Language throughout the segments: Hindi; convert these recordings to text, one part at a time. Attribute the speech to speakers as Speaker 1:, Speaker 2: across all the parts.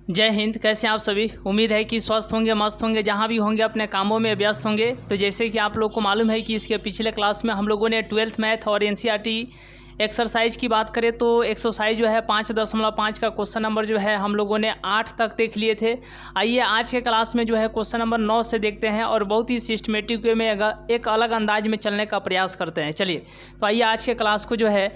Speaker 1: जय हिंद। कैसे हैं आप सभी? उम्मीद है कि स्वस्थ होंगे, मस्त होंगे, जहां भी होंगे अपने कामों में व्यस्त होंगे। तो जैसे कि आप लोग को मालूम है कि इसके पिछले क्लास में हम लोगों ने 12th मैथ और एनसीईआरटी एक्सरसाइज की बात करें तो एक्सरसाइज जो है 5.5 का क्वेश्चन नंबर जो है हम लोगों ने 8 तक देख लिए थे। आइए आज के क्लास में जो है क्वेश्चन नंबर 9 से देखते हैं और बहुत ही सिस्टमेटिक वे में एक अलग अंदाज में चलने का प्रयास करते हैं। चलिए तो आइए आज के क्लास को जो है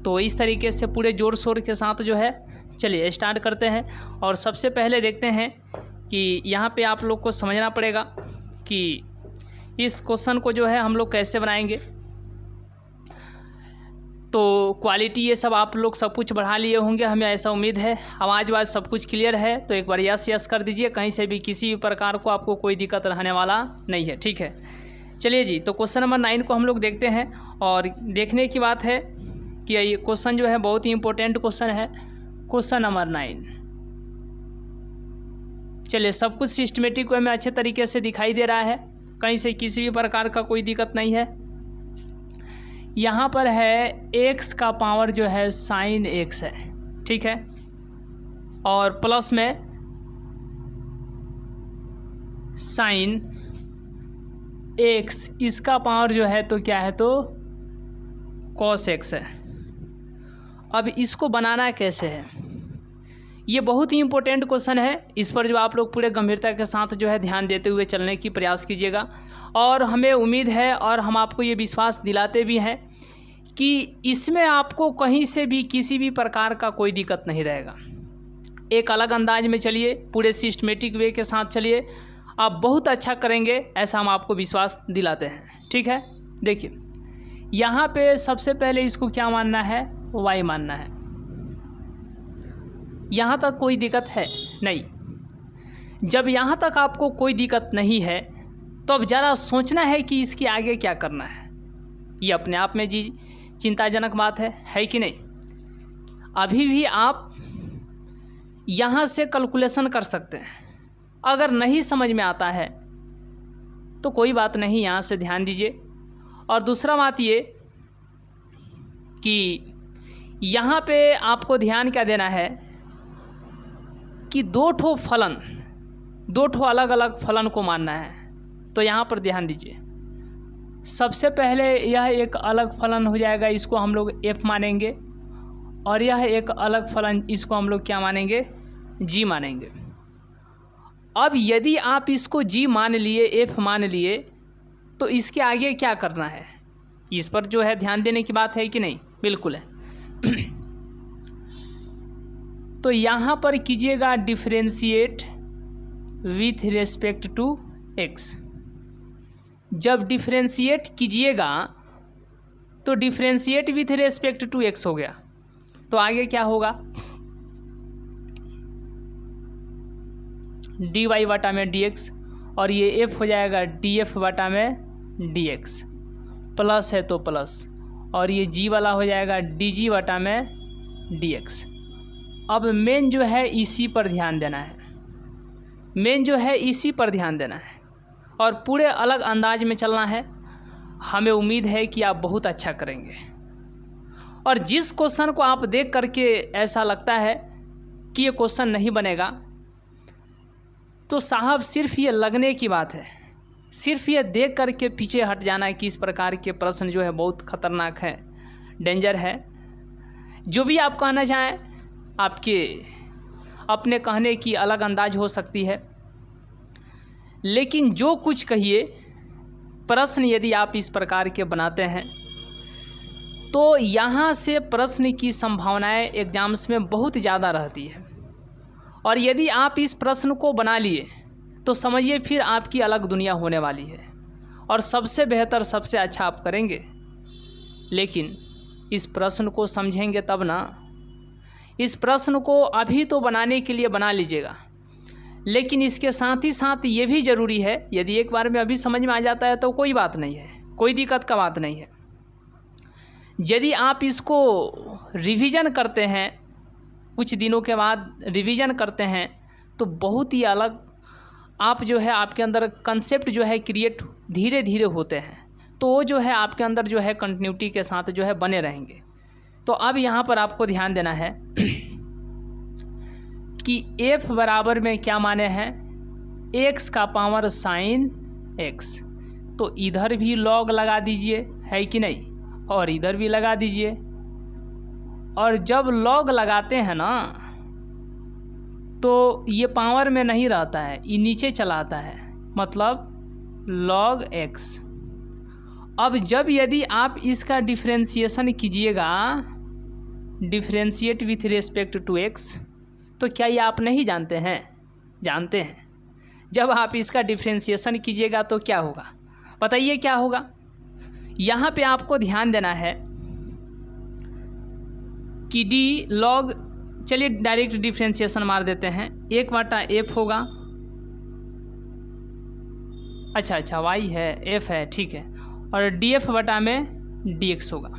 Speaker 1: तो इस तरीके से पूरे ज़ोर शोर के साथ जो है चलिए स्टार्ट करते हैं। और सबसे पहले देखते हैं कि यहाँ पे आप लोग को समझना पड़ेगा कि इस क्वेश्चन को जो है हम लोग कैसे बनाएंगे। तो क्वालिटी ये सब आप लोग सब कुछ बढ़ा लिए होंगे, हमें ऐसा उम्मीद है। आवाज़ सब कुछ क्लियर है तो एक बार यस कर दीजिए। कहीं से भी किसी भी प्रकार को आपको कोई दिक्कत रहने वाला नहीं है, ठीक है। चलिए जी, तो क्वेश्चन नंबर 9 को हम लोग देखते हैं। और देखने की बात है कि ये क्वेश्चन जो है बहुत ही इंपॉर्टेंट क्वेश्चन है, क्वेश्चन नंबर 9। चलिए सब कुछ सिस्टमेटिक वे में अच्छे तरीके से दिखाई दे रहा है, कहीं से किसी भी प्रकार का कोई दिक्कत नहीं है। यहाँ पर है x का पावर जो है साइन x है, ठीक है, और प्लस में साइन x, इसका पावर जो है तो क्या है तो cos x है। अब इसको बनाना कैसे है, ये बहुत ही इंपॉर्टेंट क्वेश्चन है। इस पर जो आप लोग पूरे गंभीरता के साथ जो है ध्यान देते हुए चलने की प्रयास कीजिएगा। और हमें उम्मीद है और हम आपको ये विश्वास दिलाते भी हैं कि इसमें आपको कहीं से भी किसी भी प्रकार का कोई दिक्कत नहीं रहेगा। एक अलग अंदाज में चलिए, पूरे सिस्टमेटिक वे के साथ चलिए, आप बहुत अच्छा करेंगे, ऐसा हम आपको विश्वास दिलाते हैं, ठीक है। देखिए यहाँ पे सबसे पहले इसको क्या मानना है, y मानना है। यहाँ तक कोई दिक्कत है नहीं। जब यहाँ तक आपको कोई दिक्कत नहीं है तो अब ज़रा सोचना है कि इसके आगे क्या करना है। ये अपने आप में जी चिंताजनक बात है कि नहीं। अभी भी आप यहाँ से कैलकुलेशन कर सकते हैं। अगर नहीं समझ में आता है तो कोई बात नहीं, यहाँ से ध्यान दीजिए। और दूसरा बात ये कि यहाँ पे आपको ध्यान क्या देना है कि दो ठो अलग अलग फलन को मानना है। तो यहाँ पर ध्यान दीजिए, सबसे पहले यह एक अलग फलन हो जाएगा, इसको हम लोग f मानेंगे, और यह एक अलग फलन, इसको हम लोग क्या मानेंगे, g मानेंगे। अब यदि आप इसको g मान लिए, f मान लिए, तो इसके आगे क्या करना है, इस पर जो है ध्यान देने की बात है कि नहीं, बिल्कुल है। तो यहाँ पर कीजिएगा differentiate with respect to x। जब डिफरेंशिएट कीजिएगा तो differentiate with respect to x हो गया, तो आगे क्या होगा, dy बटा में dx, और ये f हो जाएगा df बटा में dx, प्लस है तो प्लस, और ये g वाला हो जाएगा dg बटा में dx। अब मेन जो है इसी पर ध्यान देना है, मेन जो है इसी पर ध्यान देना है और पूरे अलग अंदाज में चलना है। हमें उम्मीद है कि आप बहुत अच्छा करेंगे। और जिस क्वेश्चन को आप देख करके ऐसा लगता है कि ये क्वेश्चन नहीं बनेगा, तो साहब सिर्फ ये लगने की बात है, सिर्फ ये देख करके पीछे हट जाना है कि इस प्रकार के प्रश्न जो है बहुत ख़तरनाक है, डेंजर है। जो भी आप कहना चाहें, आपके अपने कहने की अलग अंदाज हो सकती है, लेकिन जो कुछ कहिए, प्रश्न यदि आप इस प्रकार के बनाते हैं तो यहाँ से प्रश्न की संभावनाएं एग्जाम्स में बहुत ज़्यादा रहती है। और यदि आप इस प्रश्न को बना लिए तो समझिए फिर आपकी अलग दुनिया होने वाली है और सबसे बेहतर, सबसे अच्छा आप करेंगे। लेकिन इस प्रश्न को समझेंगे तब ना। इस प्रश्न को अभी तो बनाने के लिए बना लीजिएगा, लेकिन इसके साथ ही साथ ये भी ज़रूरी है, यदि एक बार में अभी समझ में आ जाता है तो कोई बात नहीं है, कोई दिक्कत का बात नहीं है। यदि आप इसको रिवीजन करते हैं, कुछ दिनों के बाद रिवीजन करते हैं, तो बहुत ही अलग आप जो है आपके अंदर कंसेप्ट जो है क्रिएट धीरे धीरे होते हैं, तो वो जो है आपके अंदर जो है कंटिन्यूटी के साथ जो है बने रहेंगे। तो अब यहाँ पर आपको ध्यान देना है कि f बराबर में क्या माने हैं, x का पावर साइन x, तो इधर भी log लगा दीजिए, है कि नहीं, और इधर भी लगा दीजिए। और जब log लगाते हैं ना तो ये पावर में नहीं रहता है, ये नीचे चला आता है, मतलब log x। अब जब यदि आप इसका डिफ्रेंशिएशन कीजिएगा, differentiate with respect to x, तो क्या ये आप नहीं जानते हैं? जानते हैं। जब आप इसका डिफ्रेंशिएशन कीजिएगा तो क्या होगा, बताइए क्या होगा। यहाँ पे आपको ध्यान देना है कि d log, चलिए डायरेक्ट डिफ्रेंशिएशन मार देते हैं, 1/f होगा, अच्छा y है, f है, ठीक है, और df बटा में dx होगा।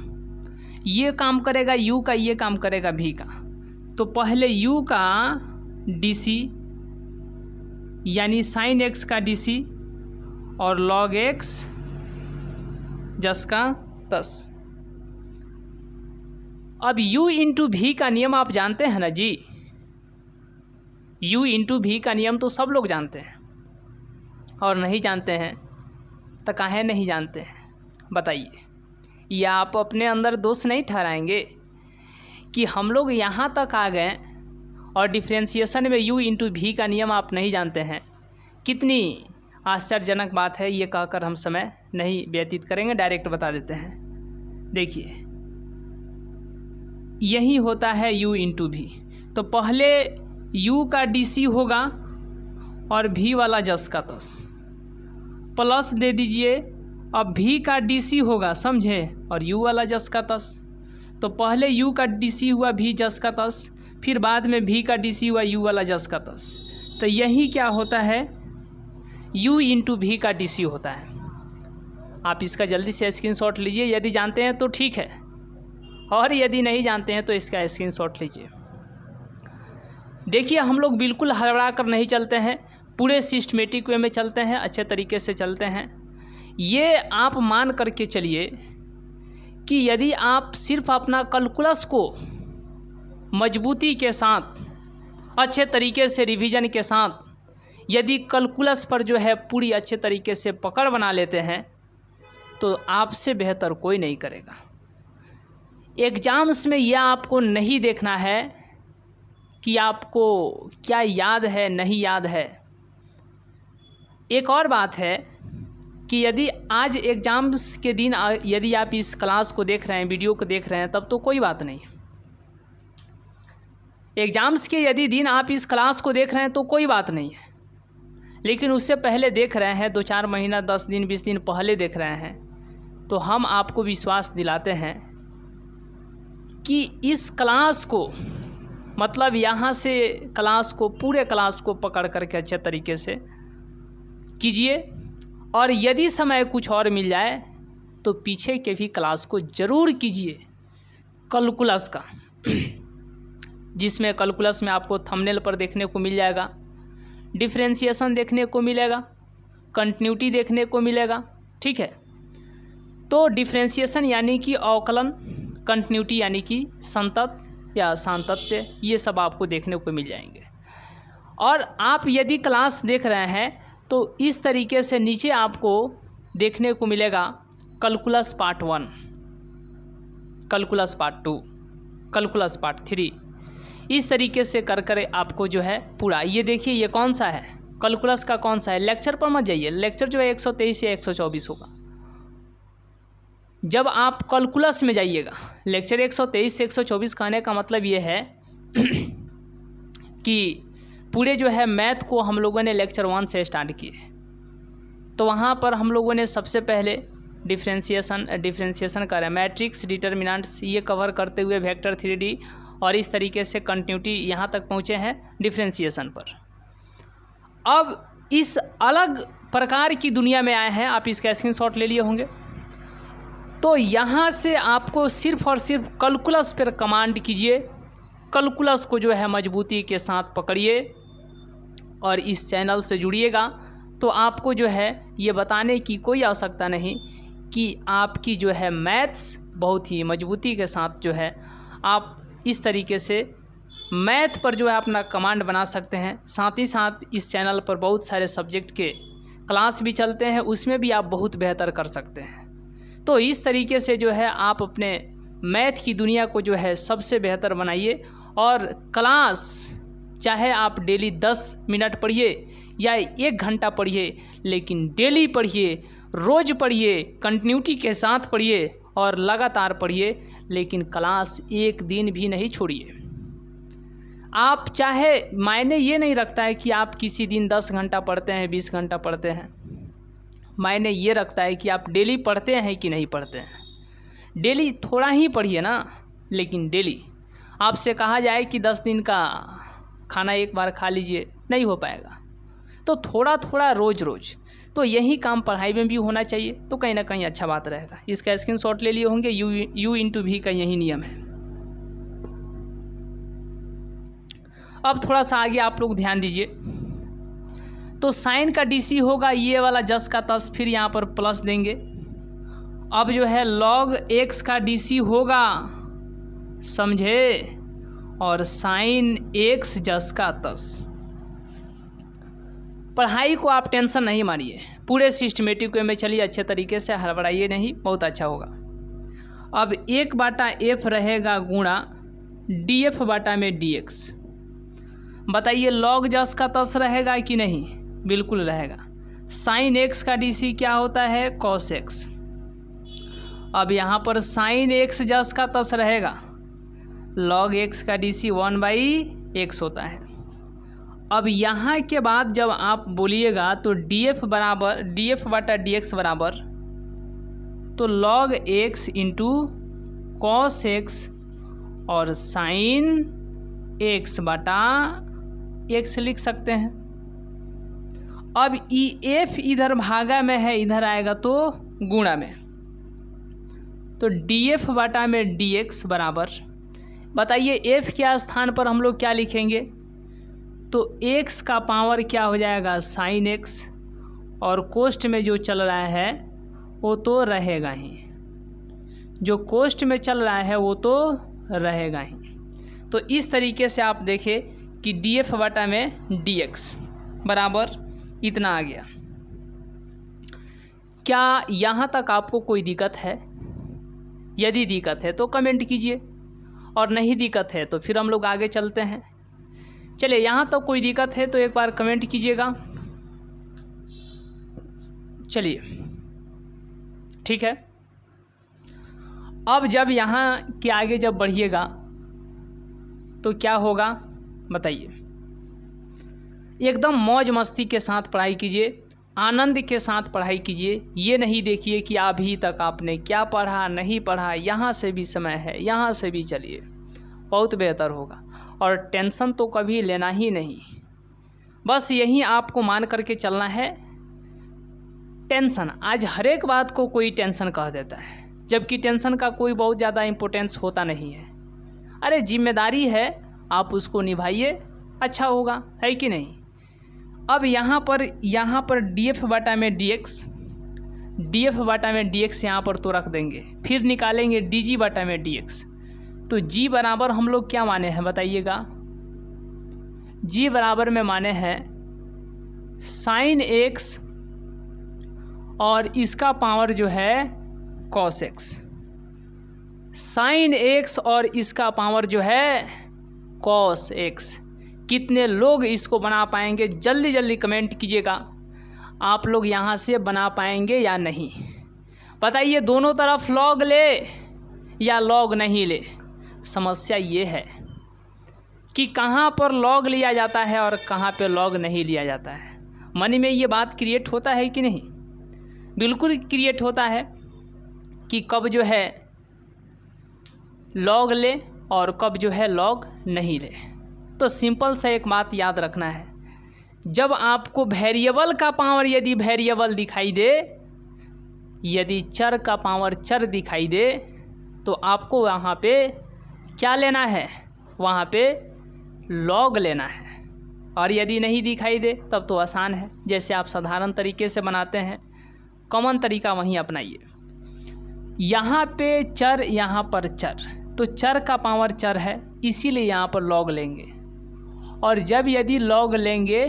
Speaker 1: ये काम करेगा u का, ये काम करेगा v का। तो पहले u का dc यानी साइन x का dc और log x जस का तस। अब u इंटू v का नियम आप जानते हैं ना जी, u इंटू v का नियम तो सब लोग जानते हैं, और नहीं जानते हैं तो काहे नहीं जानते हैं, बताइए। या आप अपने अंदर दोष नहीं ठहराएंगे कि हम लोग यहाँ तक आ गए और डिफ्रेंशिएशन में u इंटू v का नियम आप नहीं जानते हैं। कितनी आश्चर्यजनक बात है, ये कहकर हम समय नहीं व्यतीत करेंगे, डायरेक्ट बता देते हैं। देखिए यही होता है u इंटू v। तो पहले u का dc होगा और v वाला जस का तस, प्लस दे दीजिए। अब v का dc होगा, समझे, और u वाला जस का तस। तो पहले u का dc हुआ v जस का तस, फिर बाद में v का dc हुआ u वाला जस का तस। तो यही क्या होता है, u इंटू v का dc होता है। आप इसका जल्दी से स्क्रीनशॉट लीजिए, यदि जानते हैं तो ठीक है, और यदि नहीं जानते हैं तो इसका स्क्रीनशॉट लीजिए। देखिए हम लोग बिल्कुल हड़बड़ा कर नहीं चलते हैं, पूरे सिस्टमेटिक वे में चलते हैं, अच्छे तरीके से चलते हैं। ये आप मान करके चलिए कि यदि आप सिर्फ अपना कैलकुलस को मजबूती के साथ, अच्छे तरीके से रिवीजन के साथ, यदि कैलकुलस पर जो है पूरी अच्छे तरीके से पकड़ बना लेते हैं तो आपसे बेहतर कोई नहीं करेगा। एग्ज़ाम्स में यह आपको नहीं देखना है कि आपको क्या याद है, नहीं याद है। एक और बात है कि यदि आज एग्ज़ाम्स के दिन यदि आप इस क्लास को देख रहे हैं, वीडियो को देख रहे हैं, तब तो कोई बात नहीं है। एग्ज़ाम्स के यदि दिन आप इस क्लास को देख रहे हैं तो कोई बात नहीं है, लेकिन उससे पहले देख रहे हैं, 2-4 महीना, 10 दिन, 20 दिन पहले देख रहे हैं, तो हम आपको विश्वास दिलाते हैं कि इस क्लास को, मतलब यहाँ से क्लास को, पूरे क्लास को पकड़ करके अच्छे तरीके से कीजिए। और यदि समय कुछ और मिल जाए तो पीछे के भी क्लास को ज़रूर कीजिए कैलकुलस का, जिसमें कैलकुलस में आपको थंबनेल पर देखने को मिल जाएगा, डिफरेंशिएशन देखने को मिलेगा, कंटिन्यूटी देखने को मिलेगा, ठीक है। तो डिफरेंशिएशन यानी कि अवकलन, कंटिन्यूटी यानी कि संतत या सातत्य, ये सब आपको देखने को मिल जाएंगे। और आप यदि क्लास देख रहे हैं तो इस तरीके से नीचे आपको देखने को मिलेगा calculus part 1, calculus part 2, calculus part 3, इस तरीके से कर कर आपको जो है पूरा, ये देखिए ये कौन सा है, कैलकुलस का कौन सा है। लेक्चर पर मत जाइए, लेक्चर जो है 123 या 124 होगा। जब आप कैलकुलस में जाइएगा, लेक्चर 123 से 124 कहने का मतलब ये है कि पूरे जो है मैथ को हम लोगों ने लेक्चर 1 से स्टार्ट किए, तो वहाँ पर हम लोगों ने सबसे पहले डिफरेंशिएशन करा, मैट्रिक्स, डिटर्मिनेंट्स, ये कवर करते हुए वेक्टर 3D, और इस तरीके से कंटिन्यूटी यहाँ तक पहुँचे हैं डिफरेंशिएशन पर। अब इस अलग प्रकार की दुनिया में आए हैं, आप इसका स्क्रीनशॉट ले लिए होंगे। तो यहाँ से आपको सिर्फ और सिर्फ कैलकुलस पर कमांड कीजिए, कैलकुलस को जो है मजबूती के साथ पकड़िए और इस चैनल से जुड़िएगा। तो आपको जो है ये बताने की कोई आवश्यकता नहीं कि आपकी जो है मैथ्स बहुत ही मजबूती के साथ जो है आप इस तरीके से मैथ पर जो है अपना कमांड बना सकते हैं। साथ ही साथ इस चैनल पर बहुत सारे सब्जेक्ट के क्लास भी चलते हैं, उसमें भी आप बहुत बेहतर कर सकते हैं। तो इस तरीके से जो है आप अपने मैथ की दुनिया को जो है सबसे बेहतर बनाइए। और क्लास चाहे आप डेली 10 मिनट पढ़िए या 1 घंटा पढ़िए, लेकिन डेली पढ़िए, रोज़ पढ़िए, कंटिन्यूटी के साथ पढ़िए और लगातार पढ़िए, लेकिन क्लास एक दिन भी नहीं छोड़िए। आप चाहे, मायने ये नहीं रखता है कि आप किसी दिन 10 घंटा पढ़ते हैं, 20 घंटा पढ़ते हैं। मायने ये रखता है कि आप डेली पढ़ते हैं कि नहीं पढ़ते हैं। डेली थोड़ा ही पढ़िए ना, लेकिन डेली। आपसे कहा जाए कि 10 दिन का खाना एक बार खा लीजिए, नहीं हो पाएगा। तो थोड़ा थोड़ा रोज़ रोज़, तो यही काम पढ़ाई में भी होना चाहिए, तो कहीं ना कहीं अच्छा बात रहेगा। इसका स्क्रीनशॉट ले लिए होंगे। U/V का यही नियम है। अब थोड़ा सा आगे आप लोग ध्यान दीजिए। तो साइन का DC होगा ये वाला जस का तस, फिर यहाँ पर प्लस देंगे। अब जो है log x का DC होगा, समझे, और साइन x जस का तस। पढ़ाई को आप टेंशन नहीं मानिए, पूरे सिस्टमेटिक वे में चलिए, अच्छे तरीके से हड़बड़ाइए नहीं, बहुत अच्छा होगा। अब 1/f रहेगा गुणा df में dx। बताइए log जस का तस रहेगा कि नहीं? बिल्कुल रहेगा। साइन x का DC क्या होता है? cos x। अब यहाँ पर साइन x जस का तस रहेगा, log x का DC 1/x होता है। अब यहाँ के बाद जब आप बोलिएगा तो df बटा dx बराबर, तो log x into cos x और साइन x बटा x लिख सकते हैं। अब f इधर भागा में है, इधर आएगा तो गुणा में, तो df बटा में dx बराबर, बताइए f के स्थान पर हम लोग क्या लिखेंगे? तो x का पावर क्या हो जाएगा? साइन x, और कोष्ठ में जो चल रहा है वो तो रहेगा ही, जो कोष्ठ में चल रहा है वो तो रहेगा ही। तो इस तरीके से आप देखें कि df बटा में dx बराबर इतना आ गया। क्या यहाँ तक आपको कोई दिक्कत है? यदि दिक्कत है तो कमेंट कीजिए, और नहीं दिक्कत है तो फिर हम लोग आगे चलते हैं। चलिए, यहाँ तक कोई दिक्कत है तो एक बार कमेंट कीजिएगा। चलिए, ठीक है। अब जब यहाँ के आगे जब बढ़िएगा तो क्या होगा बताइए? एकदम मौज मस्ती के साथ पढ़ाई कीजिए, आनंद के साथ पढ़ाई कीजिए। ये नहीं देखिए कि अभी तक आपने क्या पढ़ा, नहीं पढ़ा, यहाँ से भी समय है, यहाँ से भी चलिए, बहुत बेहतर होगा। और टेंशन तो कभी लेना ही नहीं, बस यही आपको मान करके चलना है। टेंशन, आज हर एक बात को कोई टेंशन कह देता है, जबकि टेंशन का कोई बहुत ज़्यादा इम्पोर्टेंस होता नहीं है। अरे जिम्मेदारी है, आप उसको निभाइए, अच्छा होगा, है कि नहीं? अब यहाँ पर df बटा में dx यहाँ पर तो रख देंगे, फिर निकालेंगे dg बटा में dx। तो g बराबर हम लोग क्या माने हैं बताइएगा? g बराबर में माने हैं साइन x और इसका पावर जो है cos x। साइन x और इसका पावर जो है cos x। कितने लोग इसको बना पाएंगे? जल्दी जल्दी कमेंट कीजिएगा, आप लोग यहाँ से बना पाएंगे या नहीं? बताइए, दोनों तरफ लॉग ले या लॉग नहीं ले? समस्या ये है कि कहाँ पर लॉग लिया जाता है और कहाँ पे लॉग नहीं लिया जाता है। मन में ये बात क्रिएट होता है कि नहीं? बिल्कुल क्रिएट होता है कि कब जो है लॉग ले और कब जो है लॉग नहीं ले। तो सिंपल सा एक बात याद रखना है, जब आपको वेरिएबल का पावर यदि वेरिएबल दिखाई दे, यदि चर का पावर चर दिखाई दे, तो आपको वहाँ पे क्या लेना है? वहाँ पे लॉग लेना है। और यदि नहीं दिखाई दे तब तो आसान है, जैसे आप साधारण तरीके से बनाते हैं, कॉमन तरीका वहीं अपनाइए। यहाँ पे चर, यहाँ पर चर, तो चर का पावर चर है इसीलिए यहाँ पर लॉग लेंगे। और जब यदि लॉग लेंगे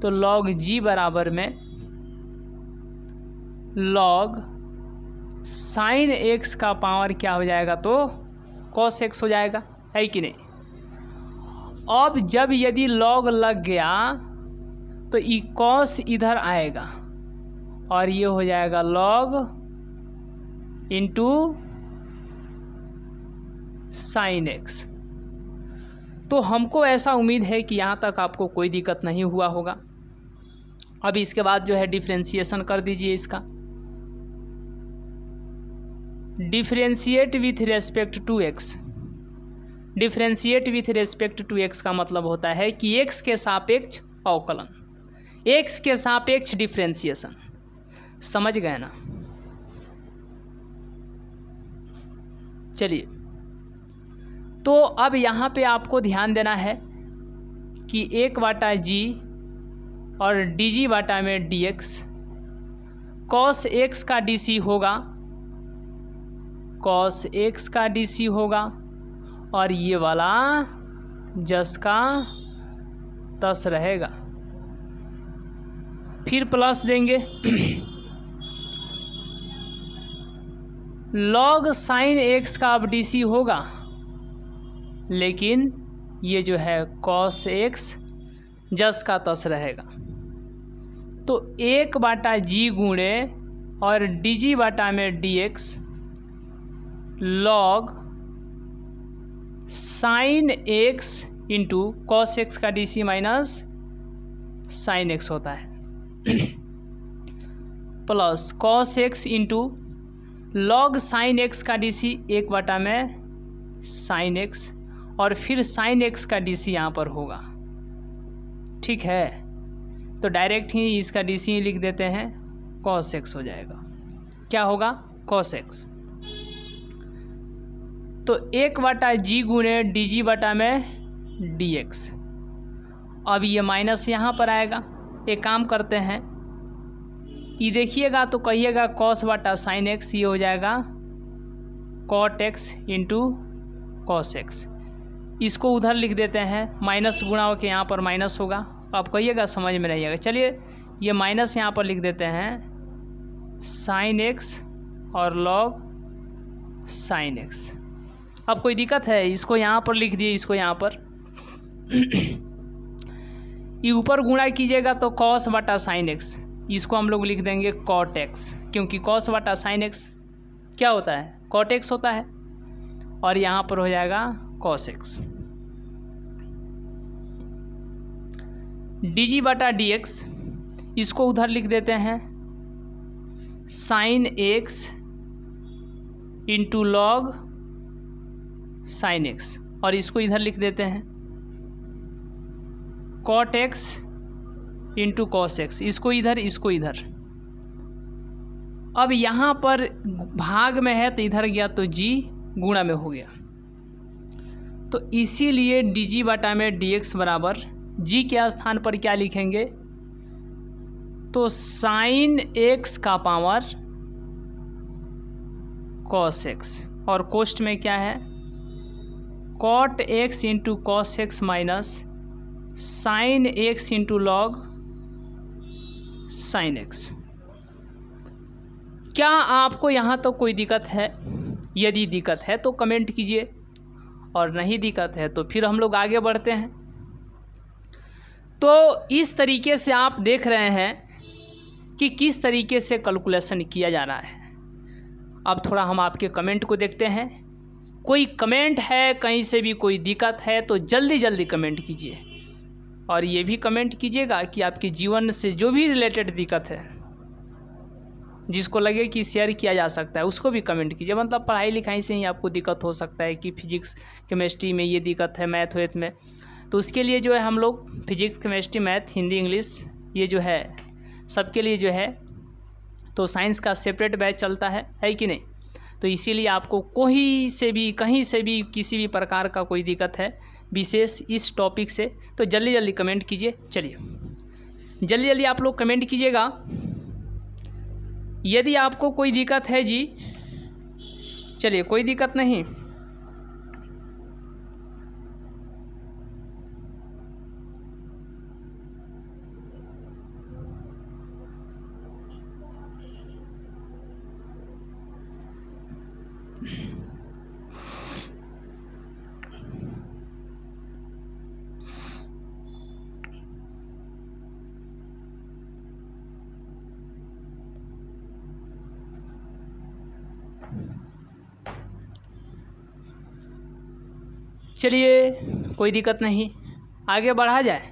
Speaker 1: तो लॉग जी बराबर में लॉग साइन एक्स का पावर क्या हो जाएगा, तो कॉस एक्स हो जाएगा, है कि नहीं। अब जब यदि लॉग लग गया तो ई कॉस इधर आएगा और ये हो जाएगा लॉग इंटू साइन एक्स। तो हमको ऐसा उम्मीद है कि यहाँ तक आपको कोई दिक्कत नहीं हुआ होगा। अब इसके बाद जो है डिफरेंशिएशन कर दीजिए इसका। Differentiate with respect to x. Differentiate with respect to x का मतलब होता है कि एक्स के सापेक्ष अवकलन, एक्स के सापेक्ष डिफरेंशिएशन। समझ गए ना। चलिए, तो अब यहाँ पे आपको ध्यान देना है कि 1/g और dg बटा में dx, cos x का dc होगा, cos x का dc होगा, और ये वाला जस का तस रहेगा। फिर प्लस देंगे log साइन x का अब dc होगा, लेकिन ये जो है cos x जस का तस रहेगा। तो 1/g गुणे और dg बटा में dx log sine x into cos x का dc माइनस साइन एक्स होता है, plus cos x into log sine x का dc 1/में साइन एक्स, और फिर साइन एक्स का dc यहाँ पर होगा। ठीक है, तो डायरेक्ट ही इसका dc लिख देते हैं, cos x हो जाएगा। क्या होगा, cos x। तो 1/g गुणे dg बटा में dx। अब ये माइनस यहाँ पर आएगा। एक काम करते हैं, ये देखिएगा तो कहिएगा cos बटा साइन एक्स, ये हो जाएगा cot x into cos x। इसको उधर लिख देते हैं, माइनस गुणा होकर यहाँ पर माइनस होगा। आप कहिएगा समझ में नहीं आएगा। चलिए, ये माइनस यहाँ पर लिख देते हैं साइन एक्स और लॉग साइन एक्स। अब कोई दिक्कत है, इसको यहाँ पर लिख दिए, इसको यहाँ पर ये ऊपर गुणा कीजिएगा तो cos बटा साइन एक्स, इसको हम लोग लिख देंगे cot x, क्योंकि cos बटा साइन एक्स क्या होता है, cot x होता है, और यहाँ पर हो जाएगा cos x। dg बटा dx, इसको उधर लिख देते हैं sine x into log sine x, और इसको इधर लिख देते हैं cot x into cos x, इसको इधर, इसको इधर। अब यहाँ पर भाग में है तो इधर गया तो g गुणा में हो गया, तो इसीलिए dg बटा में dx बराबर g के स्थान पर क्या लिखेंगे, तो साइन x का पावर cos x, और कोष्ठ में क्या है cot x into cos x minus sine x into log sine x। क्या आपको यहाँ तो कोई दिक्कत है? यदि दिक्कत है तो कमेंट कीजिए, और नहीं दिक्कत है तो फिर हम लोग आगे बढ़ते हैं। तो इस तरीके से आप देख रहे हैं कि किस तरीके से कैलकुलेशन किया जा रहा है। अब थोड़ा हम आपके कमेंट को देखते हैं। कोई कमेंट है, कहीं से भी कोई दिक्कत है तो जल्दी जल्दी कमेंट कीजिए, और ये भी कमेंट कीजिएगा कि आपके जीवन से जो भी रिलेटेड दिक्कत है, जिसको लगे कि शेयर किया जा सकता है, उसको भी कमेंट कीजिए। मतलब पढ़ाई लिखाई से ही आपको दिक्कत हो सकता है कि फिजिक्स केमिस्ट्री में ये दिक्कत है, मैथ वेथ में, तो उसके लिए जो है हम लोग physics chemistry math Hindi English ये जो है सबके लिए जो है तो साइंस का सेपरेट बैच चलता है कि नहीं। तो इसीलिए आपको कोई से भी कहीं से भी किसी भी प्रकार का कोई दिक्कत है विशेष इस टॉपिक से, तो जल्दी जल्दी कमेंट कीजिए। चलिए जल्दी जल्दी आप लोग कमेंट कीजिएगा। यदि आपको कोई दिक्कत है जी, चलिए कोई दिक्कत नहीं, चलिए कोई दिक्कत नहीं, आगे बढ़ा जाए।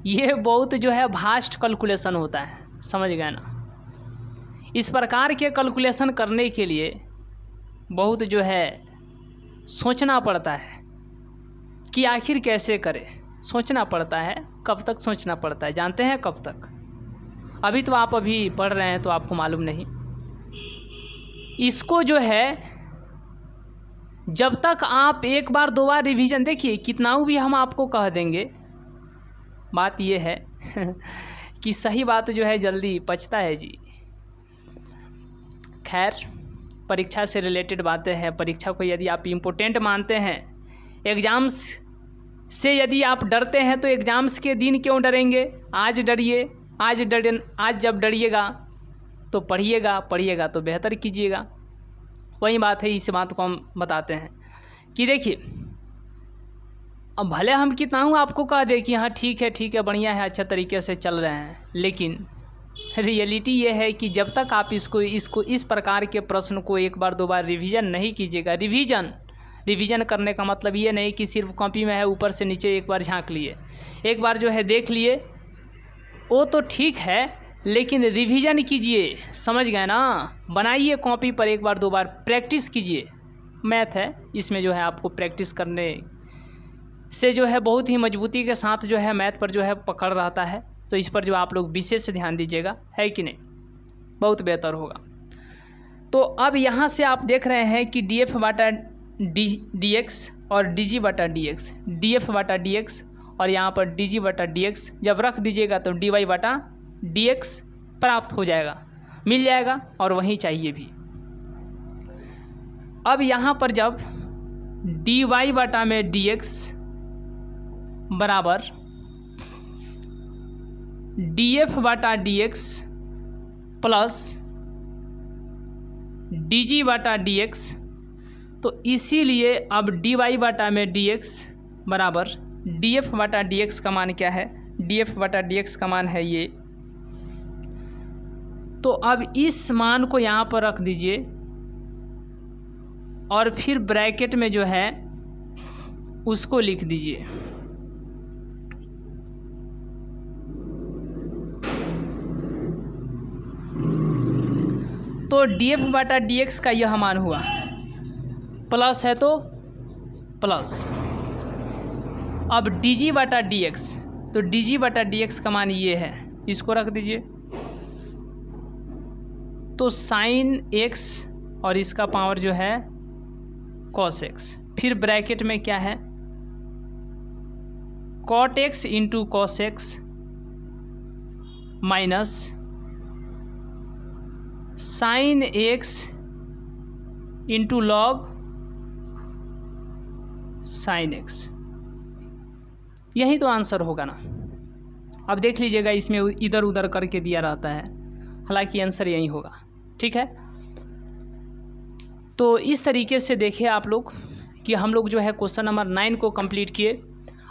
Speaker 1: ये बहुत जो है भास्ट कैलकुलेशन होता है, समझ गए ना। इस प्रकार के कैलकुलेशन करने के लिए बहुत जो है सोचना पड़ता है कि आखिर कैसे करें। सोचना पड़ता है, कब तक सोचना पड़ता है जानते हैं? कब तक? अभी तो आप अभी पढ़ रहे हैं तो आपको मालूम नहीं। इसको जो है जब तक आप एक बार दो बार रिवीजन, देखिए कितना भी हम आपको कह देंगे, बात ये है कि सही बात जो है जल्दी पचता है जी। खैर, परीक्षा से रिलेटेड बातें हैं। परीक्षा को यदि आप इम्पोर्टेंट मानते हैं, एग्ज़ाम्स से यदि आप डरते हैं तो एग्ज़ाम्स के दिन क्यों डरेंगे? आज डरिए। आज जब डरिएगा तो पढ़िएगा तो बेहतर कीजिएगा। वही बात है, इस बात को हम बताते हैं कि देखिए, अब भले हम कितना हूँ आपको कह दे कि हाँ ठीक है बढ़िया है, अच्छा तरीके से चल रहे हैं, लेकिन रियलिटी ये है कि जब तक आप इसको इस प्रकार के प्रश्न को एक बार दो बार रिवीजन नहीं कीजिएगा। रिवीजन करने का मतलब ये नहीं कि सिर्फ कॉपी में है ऊपर से नीचे एक बार झांक लिए, एक बार जो है देख लिए, वो तो ठीक है, लेकिन रिवीजन कीजिए, समझ गए ना। बनाइए कॉपी पर, एक बार दो बार प्रैक्टिस कीजिए। मैथ है, इसमें जो है आपको प्रैक्टिस करने से जो है बहुत ही मजबूती के साथ जो है मैथ पर जो है पकड़ रहता है। तो इस पर जो आप लोग विशेष ध्यान दीजिएगा, है कि नहीं? बहुत बेहतर होगा। तो अब यहाँ से आप देख रहे हैं कि df बटा dx और dg बटा dx, df बटा dx और यहाँ पर dg बटा dx जब रख दीजिएगा तो dy बटा dx प्राप्त हो जाएगा, मिल जाएगा, और वहीं चाहिए भी। अब यहाँ पर जब dy बटा में dx बराबर df बटा dx प्लस dg बटा dx, तो इसीलिए अब dy बटा में dx बराबर df बटा dx का मान क्या है? df बटा dx का मान है ये। तो अब इस मान को यहाँ पर रख दीजिए और फिर ब्रैकेट में जो है उसको लिख दीजिए। तो df बटा dx का यह मान हुआ, प्लस है तो प्लस। अब dg बटा dx, तो dg बटा dx का मान ये है, इसको रख दीजिए। तो साइन x और इसका पावर जो है cos x, फिर ब्रैकेट में क्या है? cot x into cos x minus sine x into log sine x। यही तो आंसर होगा ना। अब देख लीजिएगा, इसमें इधर उधर करके दिया रहता है, हालांकि आंसर यही होगा। ठीक है, तो इस तरीके से देखिए आप लोग कि हम लोग जो है क्वेश्चन नंबर 9 को कंप्लीट किए।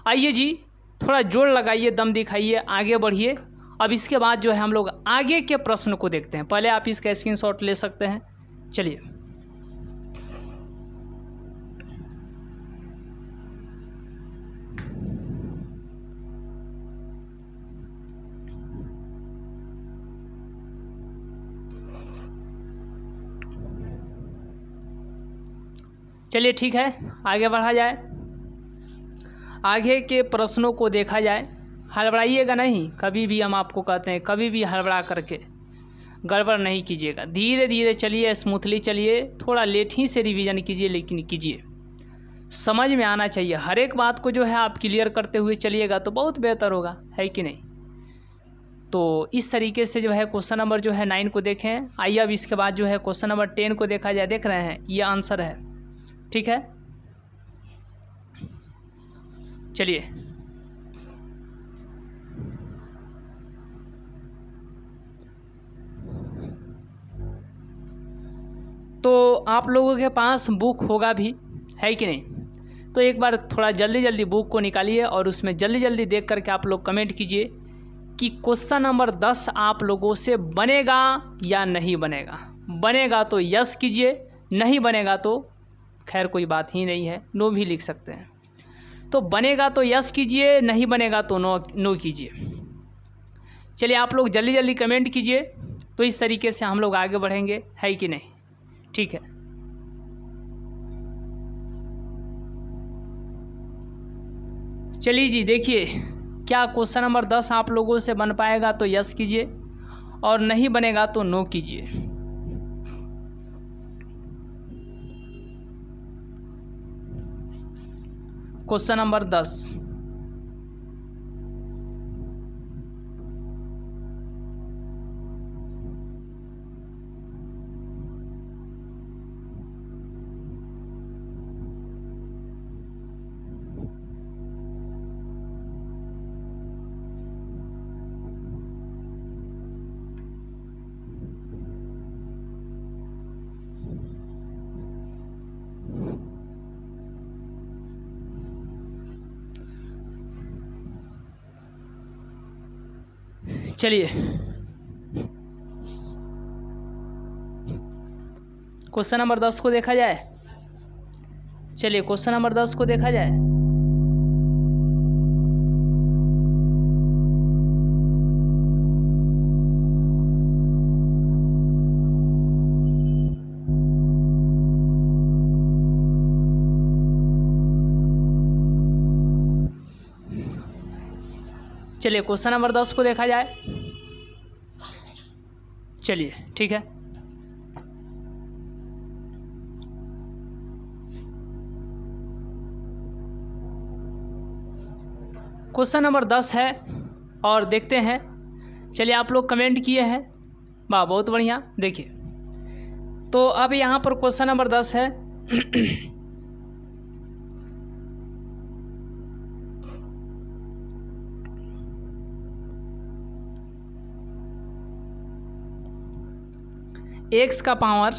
Speaker 1: आइए जी, थोड़ा जोर लगाइए, दम दिखाइए, आगे बढ़िए। अब इसके बाद जो है हम लोग आगे के प्रश्न को देखते हैं। पहले आप इसका स्क्रीनशॉट ले सकते हैं। चलिए, चलिए ठीक है, आगे बढ़ा जाए, आगे के प्रश्नों को देखा जाए। हड़बड़ाइएगा नहीं, कभी भी हम आपको कहते हैं, कभी भी हड़बड़ा करके गड़बड़ नहीं कीजिएगा। धीरे धीरे चलिए, स्मूथली चलिए, थोड़ा लेट ही से रिवीजन कीजिए, लेकिन कीजिए, समझ में आना चाहिए। हर एक बात को जो है आप क्लियर करते हुए चलिएगा तो बहुत बेहतर होगा, है कि नहीं? तो इस तरीके से जो है क्वेश्चन नंबर जो है 9 को देखें। आइए अब इसके बाद जो है क्वेश्चन नंबर 10 को देखा जाए। देख रहे हैं, ये आंसर है। ठीक है, चलिए, तो आप लोगों के पास बुक होगा भी, है कि नहीं? तो एक बार थोड़ा जल्दी जल्दी बुक को निकालिए और उसमें जल्दी जल्दी देख करके आप लोग कमेंट कीजिए कि क्वेश्चन नंबर 10 आप लोगों से बनेगा या नहीं बनेगा। बनेगा तो यस कीजिए, नहीं बनेगा तो खैर कोई बात ही नहीं है, नो भी लिख सकते हैं। तो बनेगा तो यस कीजिए, नहीं बनेगा तो नो कीजिए। चलिए आप लोग जल्दी जल्दी कमेंट कीजिए, तो इस तरीके से हम लोग आगे बढ़ेंगे, है कि नहीं? ठीक है। चलिए जी, देखिए क्या क्वेश्चन नंबर 10 आप लोगों से बन पाएगा तो यस कीजिए और नहीं बनेगा तो नो कीजिए। क्वेश्चन नंबर 10, चलिए क्वेश्चन नंबर 10 को देखा जाए। चलिए क्वेश्चन नंबर 10 को देखा जाए। चलिए क्वेश्चन नंबर 10 को देखा जाए। चलिए ठीक है। क्वेश्चन नंबर 10 है और देखते हैं। चलिए आप लोग कमेंट किए हैं, वाह बहुत बढ़िया। देखिए तो अब यहाँ पर क्वेश्चन नंबर 10 है x का पावर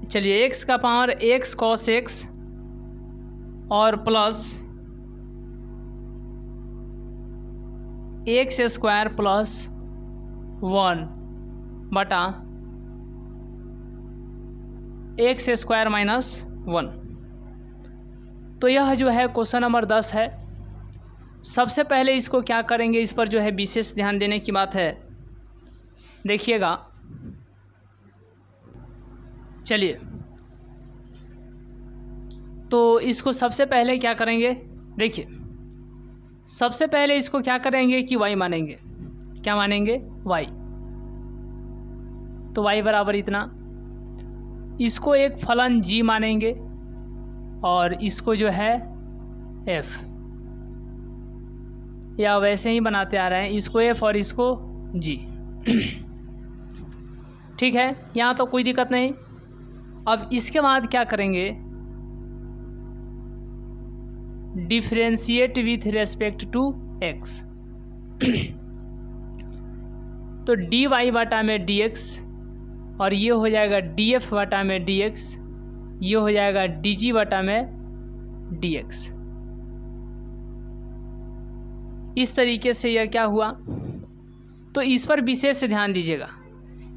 Speaker 1: चलिए x का पावर x cos x और प्लस x स्क्वायर प्लस 1 बटा x स्क्वायर माइनस 1। तो यह जो है क्वेश्चन नंबर 10 है। सबसे पहले इसको क्या करेंगे, इस पर जो है विशेष ध्यान देने की बात है। देखिएगा, चलिए तो इसको सबसे पहले क्या करेंगे, देखिए सबसे पहले इसको क्या करेंगे कि y मानेंगे। क्या मानेंगे? y। तो y बराबर इतना, इसको एक फलन g मानेंगे और इसको जो है f, या वैसे ही बनाते आ रहे हैं, इसको f और इसको g। ठीक है, यहाँ तो कोई दिक्कत नहीं। अब इसके बाद क्या करेंगे, differentiate with respect to x। तो dy बटा में dx और ये हो जाएगा df बटा में dx, ये हो जाएगा dg बटा में dx। इस तरीके से यह क्या हुआ, तो इस पर विशेष ध्यान दीजिएगा।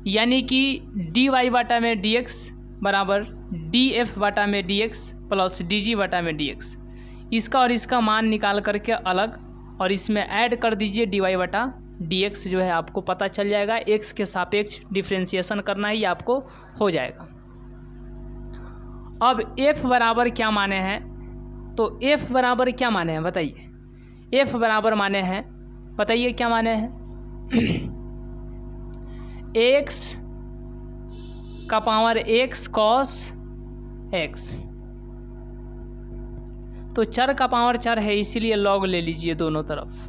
Speaker 1: यानी कि dy बटा में dx बराबर df बटा में dx प्लस dg बटा में dx। इसका और इसका मान निकाल करके अलग और इसमें ऐड कर दीजिए dy बटा dx, जो है आपको पता चल जाएगा। x के सापेक्ष डिफ्रेंशिएशन करना ही आपको हो जाएगा। अब f बराबर क्या माने हैं, तो f बराबर क्या माने हैं बताइए। f बराबर माने हैं, बताइए क्या माने हैं। x का पावर x cos x, तो चर का पावर चर है इसीलिए लॉग ले लीजिए दोनों तरफ।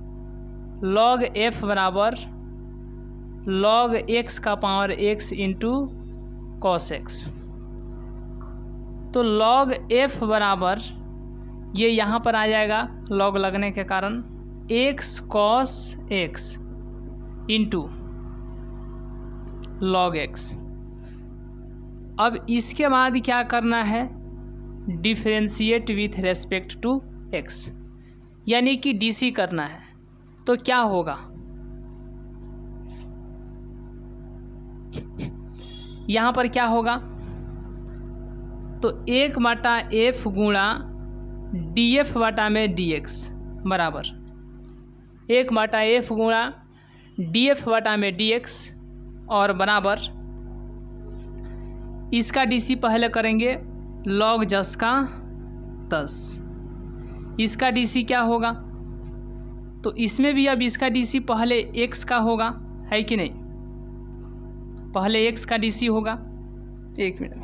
Speaker 1: लॉग f बराबर लॉग x का power x into cos x। तो लॉग f बराबर ये यहाँ पर आ जाएगा लॉग लगने के कारण x cos x into log x। अब इसके बाद क्या करना है, differentiate with respect to x, यानी कि DC करना है। तो क्या होगा, यहाँ पर क्या होगा, तो 1/f गुणा df बटा में dx बराबर 1/f गुणा df बटा में dx और बराबर इसका DC पहले करेंगे log 10 का 10। इसका DC क्या होगा, तो इसमें भी अब इसका DC पहले x का होगा, है कि नहीं, पहले x का DC होगा। एक मिनट,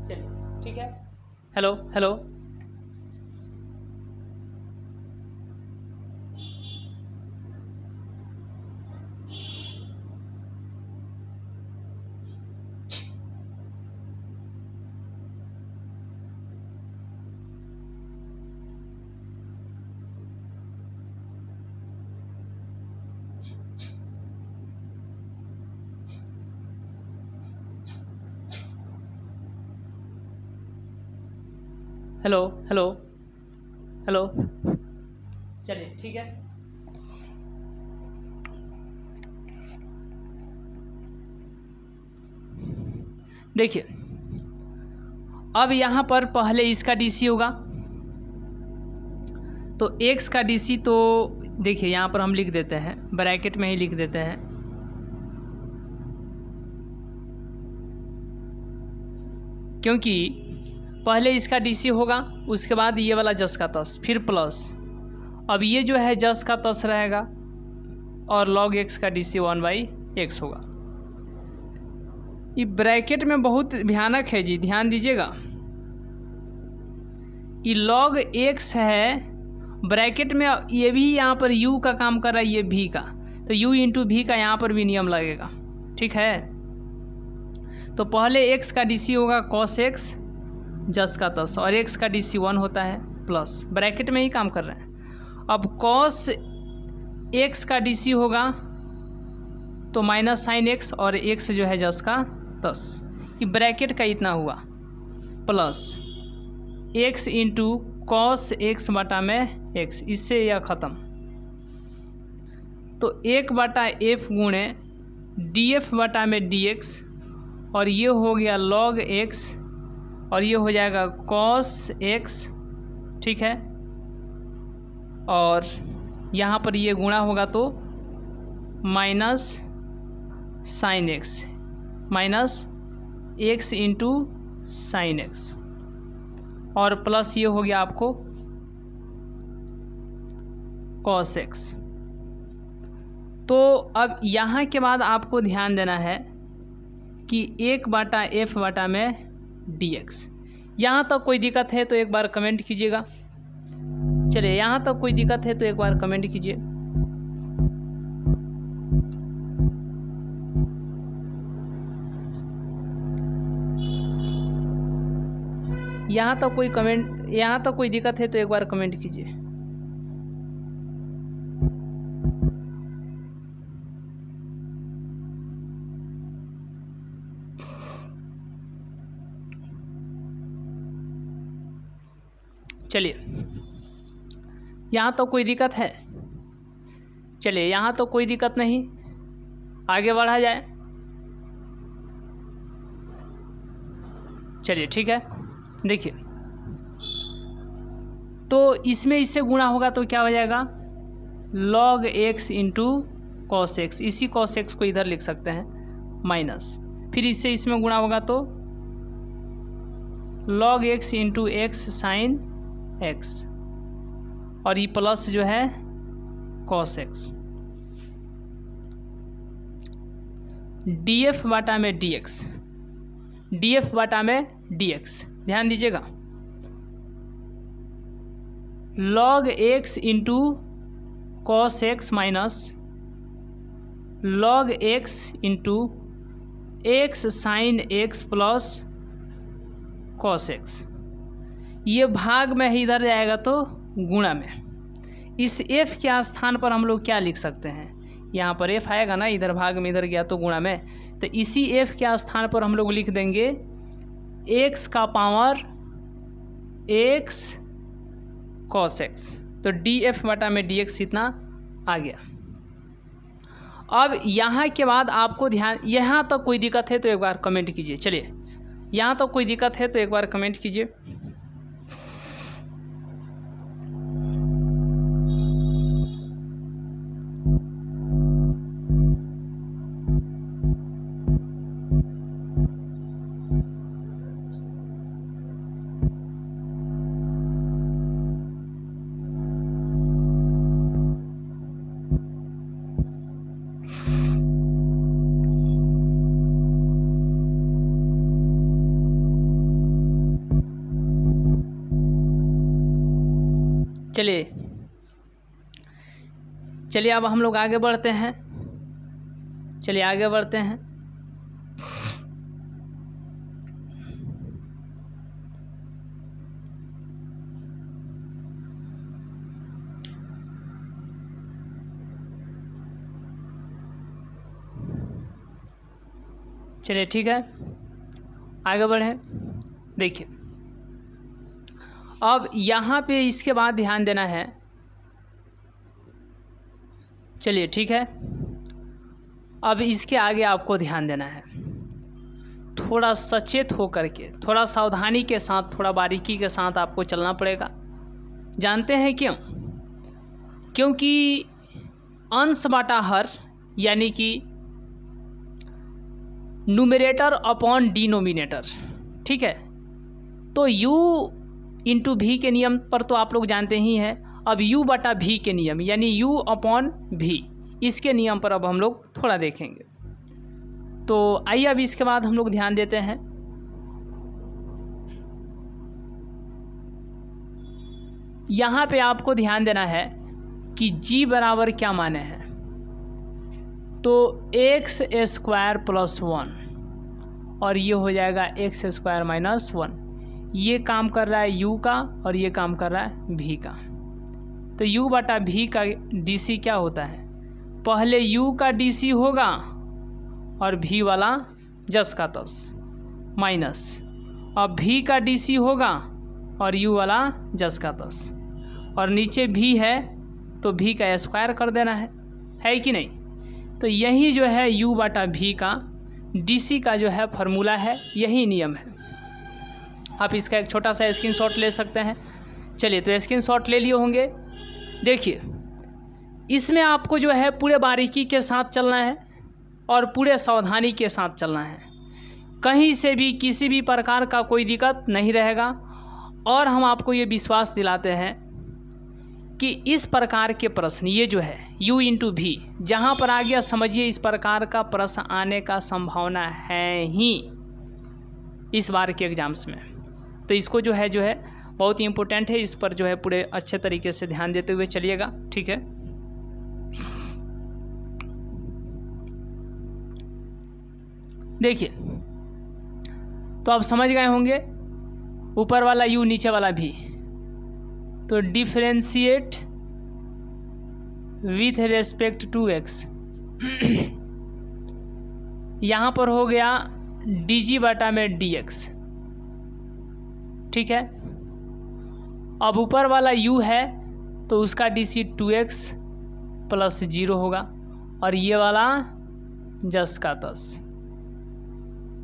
Speaker 1: चलिए ठीक है। Hello hello, hello hello hello, चलिए ठीक है। देखिए अब यहाँ पर पहले इसका DC होगा, तो x का DC, तो देखिए यहाँ पर हम लिख देते हैं, ब्रैकेट में ही लिख देते हैं, क्योंकि पहले इसका DC होगा, उसके बाद ये वाला जस का तस, फिर प्लस, अब ये जो है जस का तस रहेगा और log x का DC 1/x होगा। ये ब्रैकेट में बहुत भयानक है जी, ध्यान दीजिएगा। ये log x है ब्रैकेट में, ये भी यहाँ पर u का काम कर रहा है, ये v का, तो u इंटू v का यहाँ पर भी नियम लगेगा, ठीक है। तो पहले x का DC होगा cos x जस का तस, और x का DC 1 होता है प्लस, ब्रैकेट में ही काम कर रहे हैं। अब cos x का DC होगा तो माइनस साइन x, और x जो है जस का तस, ये ब्रैकेट का इतना हुआ, plus x into cos x बटा में x, इससे यह ख़त्म। तो 1/f गुणे df बटा में dx, और ये हो गया log x, और ये हो जाएगा cos x, ठीक है। और यहाँ पर ये गुणा होगा तो minus sine x, minus x into sine x, और प्लस ये हो गया आपको cos x। तो अब यहाँ के बाद आपको ध्यान देना है कि 1/f बटा में dx। यहाँ तक कोई दिक्कत है तो एक बार कमेंट कीजिएगा। चलिए, यहाँ तक कोई दिक्कत है तो एक बार कमेंट कीजिए। यहाँ तक कोई दिक्कत है तो एक बार कमेंट कीजिए। चलिए, यहाँ तो कोई दिक्कत है? चलिए, यहाँ तो कोई दिक्कत नहीं, आगे बढ़ा जाए। चलिए ठीक है, देखिए, तो इसमें इससे गुणा होगा तो क्या हो जाएगा, log x into cos x. इसी कॉस एक्स को इधर लिख सकते हैं माइनस, फिर इससे इसमें गुणा होगा तो log x into x sign x, और ये प्लस जो है कॉस एक्स, df बटा में dx, df बटा में dx। ध्यान दीजिएगा, log x into cos x minus log x into x sine x plus cos x. ये भाग में ही इधर जाएगा तो गुणा में, इस f के स्थान पर हम लोग क्या लिख सकते हैं, यहाँ पर f आएगा ना, इधर भाग में इधर गया तो गुणा में, तो इसी f के स्थान पर हम लोग लिख देंगे x का पावर x cos x, तो df बटा में dx इतना आ गया। अब यहाँ के बाद आपको ध्यान, यहाँ तक कोई दिक्कत है तो एक बार कमेंट कीजिए। चलिए, यहाँ तक कोई दिक्कत है तो एक बार कमेंट कीजिए। चलिए अब हम लोग आगे बढ़ते हैं। चलिए आगे बढ़ते हैं। चलिए ठीक है, आगे बढ़ें। देखिए, अब यहाँ पे इसके बाद ध्यान देना है। चलिए ठीक है, अब इसके आगे आपको ध्यान देना है। थोड़ा सचेत हो करके, थोड़ा सावधानी के साथ, थोड़ा बारीकी के साथ आपको चलना पड़ेगा। जानते हैं क्यों? क्योंकि अंश बटा हर यानी कि न्यूमरेटर अपॉन डिनोमिनेटर, ठीक है, तो u इंटू भी के नियम पर तो आप लोग जानते ही हैं। अब u बटा भी के नियम यानी u अपॉन भी, इसके नियम पर अब हम लोग थोड़ा देखेंगे। तो आइए अब इसके बाद हम लोग ध्यान देते हैं। यहाँ पे आपको ध्यान देना है कि g बराबर क्या माने हैं, तो x स्क्वायर प्लस 1 और ये हो जाएगा x स्क्वायर माइनस 1। ये काम कर रहा है u का और ये काम कर रहा है v का। तो u बटा v का dc क्या होता है, पहले u का dc होगा और v वाला जस का तस माइनस, अब v का dc होगा और u वाला जस का तस, और नीचे v है तो v का स्क्वायर कर देना है कि नहीं। तो यही जो है u बटा v का dc का जो है फार्मूला है, यही नियम है। आप इसका एक छोटा सा स्क्रीनशॉट ले सकते हैं। चलिए, तो स्क्रीनशॉट ले लिए होंगे। देखिए, इसमें आपको जो है पूरे बारीकी के साथ चलना है और पूरे सावधानी के साथ चलना है। कहीं से भी किसी भी प्रकार का कोई दिक्कत नहीं रहेगा। और हम आपको ये विश्वास दिलाते हैं कि इस प्रकार के प्रश्न, ये जो है u इंटू भी, जहाँ पर आ गया समझिए इस प्रकार का प्रश्न आने का संभावना है ही इस बार के एग्ज़ाम्स में। तो इसको जो है बहुत ही इम्पोर्टेंट है, इस पर जो है पूरे अच्छे तरीके से ध्यान देते हुए चलिएगा, ठीक है। देखिए, तो आप समझ गए होंगे, ऊपर वाला u नीचे वाला भी, तो differentiate with respect to x। यहाँ पर हो गया dg बटा में dx, ठीक है। अब ऊपर वाला u है तो उसका dc 2x प्लस 0 होगा और ये वाला जस का तस,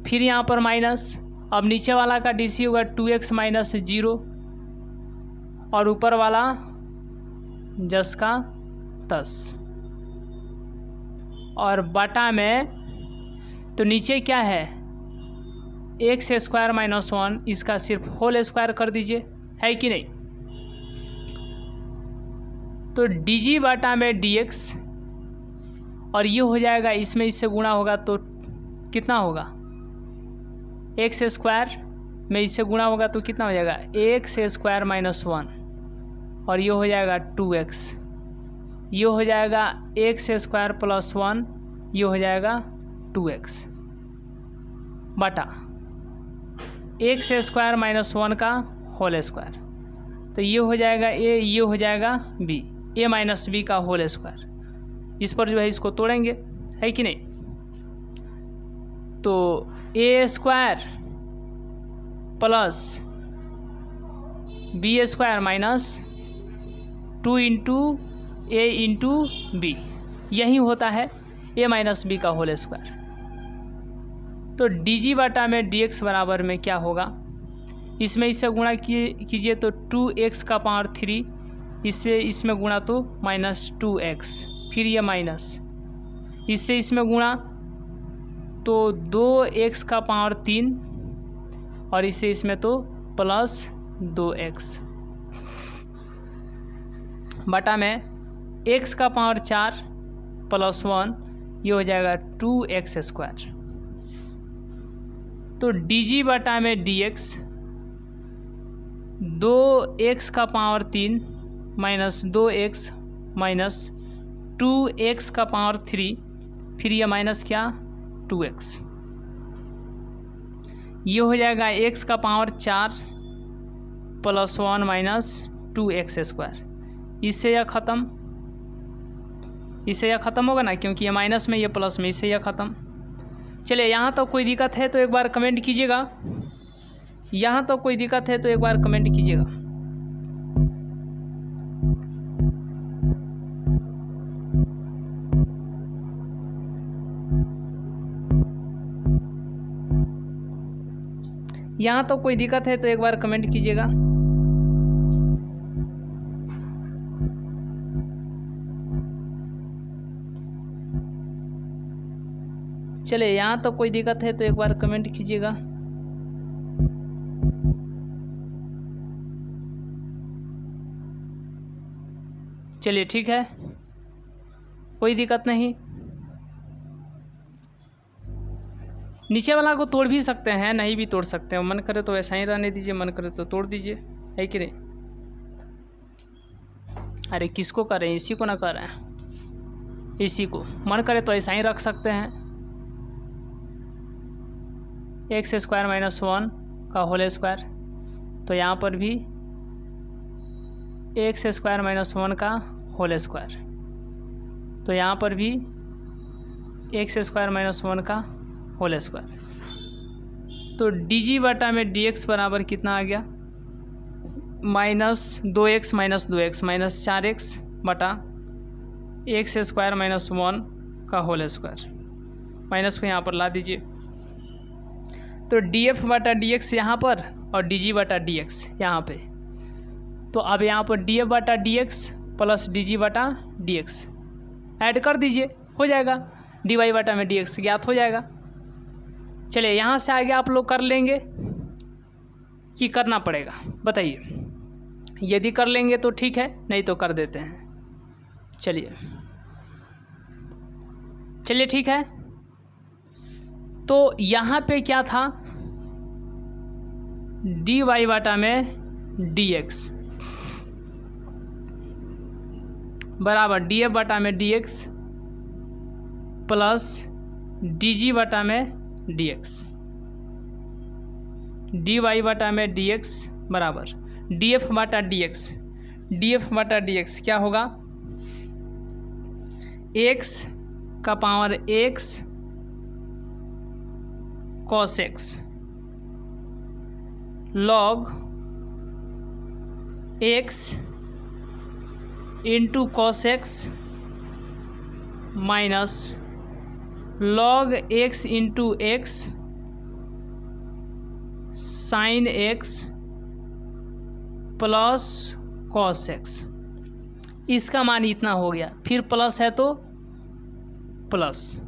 Speaker 1: फिर यहाँ पर माइनस। अब नीचे वाला का dc होगा 2x माइनस 0 और ऊपर वाला जस का तस, और बटा में तो नीचे क्या है x स्क्वायर माइनस 1, इसका सिर्फ होल स्क्वायर कर दीजिए, है कि नहीं। तो dg बटा में dx और ये हो जाएगा, इसमें इससे गुणा होगा तो कितना होगा, x स्क्वायर में इससे गुणा होगा तो कितना हो जाएगा x स्क्वायर माइनस 1 और ये हो जाएगा 2x, ये हो जाएगा x स्क्वायर प्लस 1, ये हो जाएगा 2x बटा x स्क्वायर माइनस 1 का होल स्क्वायर, तो ये हो जाएगा a, ये हो जाएगा b। ए माइनस बी का होल स्क्वायर। इस पर जो है इसको तोड़ेंगे, है कि नहीं। तो A square plus B square minus 2 into A into B, यही होता है ए माइनस बी का होल स्क्वायर। तो डी जी बटा में डी एक्स बराबर में क्या होगा, इसमें इससे गुणा कीजिए तो 2x का पावर 3, इसमें गुणा तो माइनस 2x, फिर ये माइनस, इससे इसमें गुणा तो 2x का पावर 3 और इससे इसमें तो प्लस 2x बटा में x का पावर 4 प्लस 1, ये हो जाएगा 2x स्क्वायर। तो डी जी बटा में डी एक्स 2x का power 3 minus 2x minus 2x का पावर 3, फिर ये माइनस क्या 2x, ये हो जाएगा x का power 4 plus 1 minus 2x square. इससे यह ख़त्म होगा ना, क्योंकि ये माइनस में ये प्लस में, इससे यह ख़त्म। चलिए यहाँ तो कोई दिक्कत है तो एक बार कमेंट कीजिएगा, यहाँ तो कोई दिक्कत है तो एक बार कमेंट कीजिएगा। यहाँ तो कोई दिक्कत है तो एक बार कमेंट कीजिएगा। चलिए यहाँ तो कोई दिक्कत है तो एक बार कमेंट कीजिएगा। चलिए ठीक है, कोई दिक्कत नहीं। नीचे वाला को तोड़ भी सकते हैं, नहीं भी तोड़ सकते हैं, मन करे तो ऐसा ही रहने दीजिए, मन करे तो तोड़ दीजिए, है कि नहीं। अरे किसको कर रहे हैं, इसी को ना कर रहे हैं, इसी को। मन करे तो ऐसा ही रख सकते हैं, एक्स स्क्वायर माइनस 1 का होल स्क्वायर। तो यहाँ पर भी एक्स स्क्वायर माइनस 1 का होल स्क्वायर, तो यहाँ पर भी एक्स स्क्वायर माइनस 1 का होल स्क्वायर। तो डी जी बटा में डी एक्स बराबर कितना आ गया, minus 2x minus 2x minus 4x बटा एक्स स्क्वायर माइनस 1 का होल स्क्वायर। माइनस को यहाँ पर ला दीजिए, तो डी एफ बटा डी एक्स यहाँ पर और डी जी बटा डी एक्स यहाँ पे। तो अब यहाँ पर डी एफ बटा D x plus D G बटा डी एक्स ऐड कर दीजिए, हो जाएगा। डी वाई बटा में डी एक्स ज्ञात हो जाएगा। चलिए यहाँ से आगे आप लोग कर लेंगे कि करना पड़ेगा, बताइए। यदि कर लेंगे तो ठीक है, नहीं तो कर देते हैं। चलिए ठीक है। तो यहाँ पे क्या था, डी वाई बटा में डी एक्स बराबर डी एफ बटा में D x plus D G बटा में डी एक्स। डी वाई बटा में डी एक्स बराबर डी एफ बटा डी एक्स। डी एफ बटा डी एक्स क्या होगा, एक्स का power x cos x log x into cos x minus log x into x sine x plus cos x. इसका मान इतना हो गया, फिर प्लस है तो प्लस,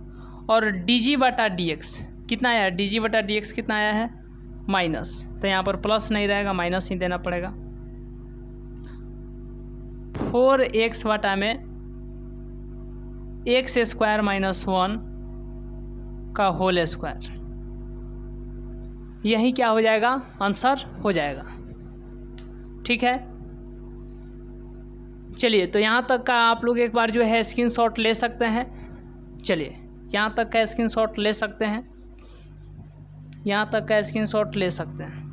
Speaker 1: और डी जी बटा डी एक्स कितना आया है, डी जी बटा डी एक्स कितना आया है माइनस, तो यहाँ पर प्लस नहीं रहेगा, माइनस ही देना पड़ेगा। 4x बटा में एक्स स्क्वायर माइनस 1 का होल स्क्वायर, यही क्या हो जाएगा, आंसर हो जाएगा। ठीक है। चलिए तो यहाँ तक का आप लोग एक बार जो है स्क्रीनशॉट ले सकते हैं। चलिए यहाँ तक का स्क्रीनशॉट ले सकते हैं, यहाँ तक का स्क्रीनशॉट ले सकते हैं।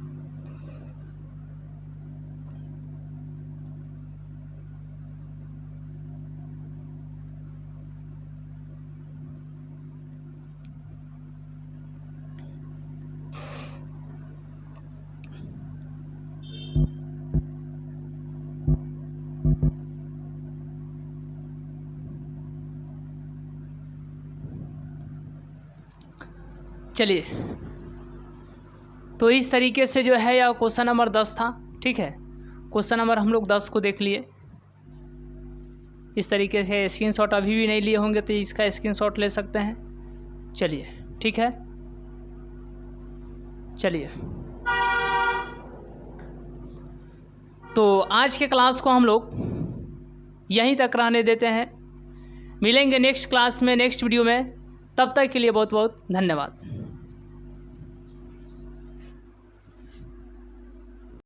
Speaker 1: चलिए, तो इस तरीके से जो है यह क्वेश्चन नंबर 10 था। ठीक है, क्वेश्चन नंबर हम लोग 10 को देख लिए। इस तरीके से स्क्रीनशॉट अभी भी नहीं लिए होंगे तो इसका स्क्रीनशॉट ले सकते हैं। चलिए ठीक है, चलिए तो आज के क्लास को हम लोग यहीं तक रहने देते हैं। मिलेंगे नेक्स्ट क्लास में, नेक्स्ट वीडियो में। तब तक के लिए बहुत बहुत धन्यवाद।